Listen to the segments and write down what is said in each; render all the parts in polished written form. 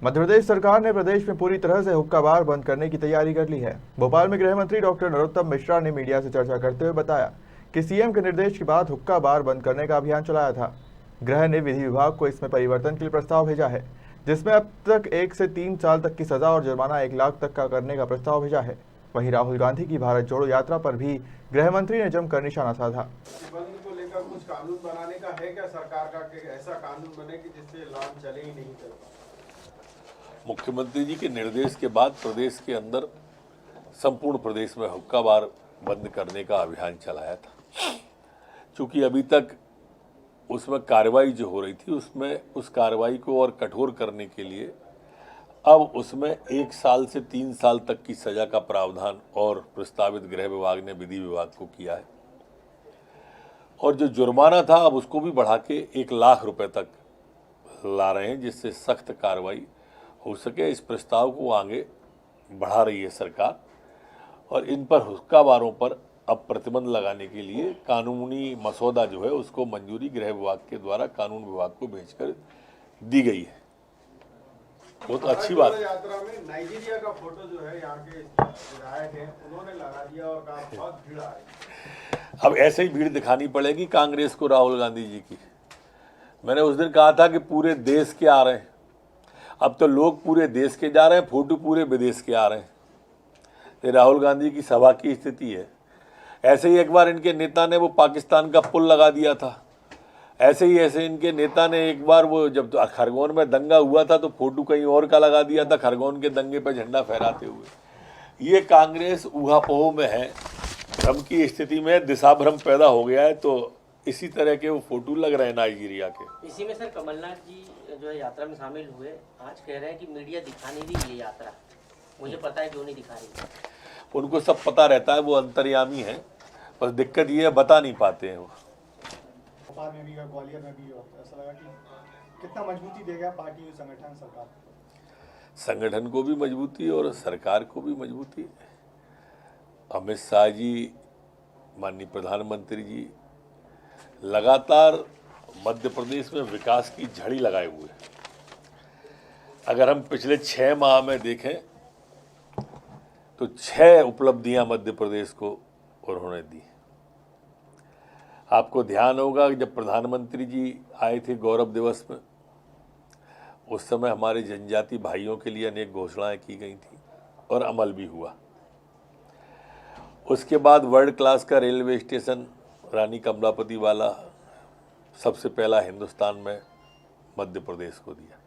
मध्य प्रदेश सरकार ने प्रदेश में पूरी तरह से हुक्का बार बंद करने की तैयारी कर ली है। भोपाल में गृह मंत्री डॉक्टर नरोत्तम मिश्रा ने मीडिया से चर्चा करते हुए बताया कि सीएम के निर्देश के बाद हुक्का बार बंद करने का अभियान चलाया था। गृह ने विधि विभाग को इसमें परिवर्तन के लिए प्रस्ताव भेजा है, जिसमें अब तक 1 से 3 साल तक की सजा और जुर्माना 1 लाख तक का करने का प्रस्ताव भेजा है। वहीं राहुल गांधी की भारत जोड़ो यात्रा पर भी गृह मंत्री ने जमकर निशाना साधा। को लेकर कुछ कानून बनाने का है क्या सरकार का, कि ऐसा कानून बने कि जिससे लाभ चले ही नहीं चल पाए? मुख्यमंत्री जी के निर्देश के बाद प्रदेश के अंदर संपूर्ण प्रदेश में हुक्का बार बंद करने का अभियान चलाया था। चूंकि अभी तक उसमें कार्रवाई जो हो रही थी, उसमें उस कार्रवाई को और कठोर करने के लिए अब उसमें 1 साल से 3 साल तक की सजा का प्रावधान और प्रस्तावित गृह विभाग ने विधि विभाग को किया है। और जो जुर्माना था अब उसको भी बढ़ा के 1 लाख रुपए तक ला रहे हैं, जिससे सख्त कार्रवाई हो सके। इस प्रस्ताव को आगे बढ़ा रही है सरकार और इन पर हुक्का बारों पर अब प्रतिबंध लगाने के लिए कानूनी मसौदा जो है उसको मंजूरी गृह विभाग के द्वारा कानून विभाग को भेजकर दी गई है। बहुत अच्छी बात है। यात्रा में नाइजीरिया का फोटो जो है यहाँ के विधायक हैं उन्होंने लगा दिया और कहा बहुत भीड़ आ रही। अब ऐसे ही भीड़ दिखानी पड़ेगी कांग्रेस को, राहुल गांधी जी की। मैंने उस दिन कहा था कि पूरे देश के आ रहे हैं, अब तो लोग पूरे देश के जा रहे हैं, फोटो पूरे विदेश के आ रहे हैं। ये राहुल गांधी की सभा की स्थिति है। ऐसे ही एक बार इनके नेता ने वो पाकिस्तान का पुल लगा दिया था। ऐसे इनके नेता ने एक बार वो जब खरगोन में दंगा हुआ था तो फोटो कहीं और का लगा दिया था, खरगोन के दंगे पर झंडा फहराते हुए। ये कांग्रेस ऊहापोह में है, भ्रम की स्थिति में दिशा भ्रम पैदा हो गया है, तो इसी तरह के वो फोटो लग रहे हैं नाइजीरिया के। इसी में सर कमलनाथ जी जो है यात्रा में शामिल हुए, आज कह रहे हैं कि मीडिया दिखा नहीं रही ये यात्रा। मुझे पता है क्यों नहीं दिखा रही। उनको सब पता रहता है, वो अंतर्यामी है, बस दिक्कत ये है बता नहीं पाते हैं वो। भोपाल में भी ग्वालियर में भी ऐसा लगा कि कितना मजबूती देगा पार्टी संगठन सरकार? संगठन को भी मजबूती और सरकार को भी मजबूती। अमित शाह जी, माननीय प्रधानमंत्री जी लगातार मध्य प्रदेश में विकास की झड़ी लगाए हुए हैं। अगर हम पिछले 6 माह में देखें तो 6 उपलब्धियां मध्य प्रदेश को उन्होंने दी। आपको ध्यान होगा कि जब प्रधानमंत्री जी आए थे गौरव दिवस में, उस समय हमारे जनजाति भाइयों के लिए अनेक घोषणाएं की गई थी और अमल भी हुआ। उसके बाद वर्ल्ड क्लास का रेलवे स्टेशन रानी कमलापति वाला सबसे पहला हिंदुस्तान में मध्य प्रदेश को दिया।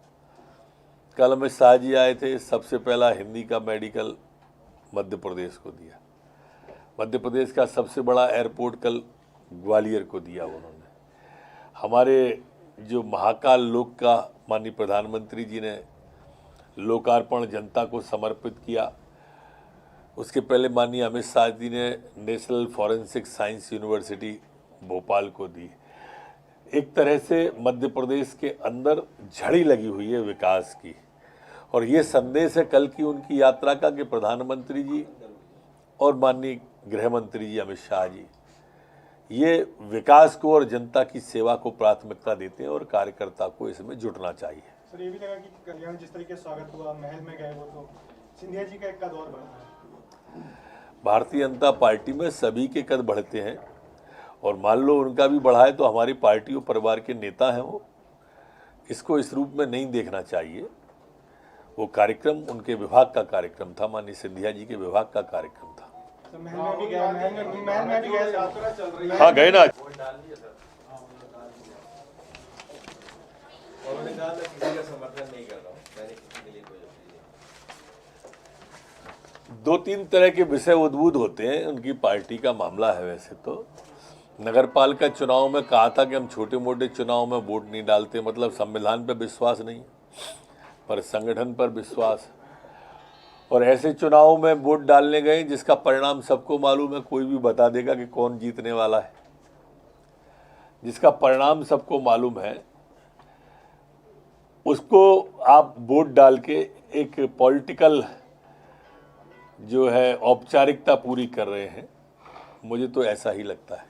कल अमित शाह जी आए थे, सबसे पहला हिंदी का मेडिकल मध्य प्रदेश को दिया। मध्य प्रदेश का सबसे बड़ा एयरपोर्ट कल ग्वालियर को दिया उन्होंने। हमारे जो महाकाल लोक का माननीय प्रधानमंत्री जी ने लोकार्पण जनता को समर्पित किया, उसके पहले माननीय अमित शाह जी ने national forensic science university Bhopal को दी। एक तरह से मध्य प्रदेश के अंदर झड़ी लगी हुई है विकास की, और ये संदेश है कल की उनकी यात्रा का कि प्रधानमंत्री जी और माननीय गृह मंत्री जी अमित शाह जी ये विकास को और जनता की सेवा को प्राथमिकता देते हैं और कार्यकर्ता को इसमें जुटना चाहिए। सर, ये भी लगा कि कल्याण जिस तरीके से स्वागत हुआ, महल में गए वो, तो सिंधिया जी का एक कद और बढ़ा है। भारतीय जनता पार्टी में सभी के कद बढ़ते हैं और मान लो उनका भी बढ़ा है तो हमारी पार्टी और परिवार के नेता हैं वो। इसको इस रूप में नहीं देखना चाहिए। वो कार्यक्रम उनके विभाग का कार्यक्रम था, माननीय सिंधिया जी के विभाग का कार्यक्रम था। तो महल में भी गए, महल में भी गए, यात्रा चल रही है। हाँ, गए ना। उन्होंने कहा था किसी का समर्थन नहीं कर रहा हूँ, मैंने किसी के लिए कोई 2-3 तरह के विषय उद्भूत होते हैं, उनकी पार्टी का मामला है। वैसे तो नगरपालिका चुनाव में कहा था कि हम छोटे मोटे चुनाव में वोट नहीं डालते, मतलब संविधान पर विश्वास नहीं पर संगठन पर विश्वास। और ऐसे चुनाव में वोट डालने गए जिसका परिणाम सबको मालूम है, कोई भी बता देगा कि कौन जीतने वाला है। जिसका परिणाम सबको मालूम है उसको आप वोट डाल के एक पॉलिटिकल जो है औपचारिकता पूरी कर रहे हैं। मुझे तो ऐसा ही लगता है।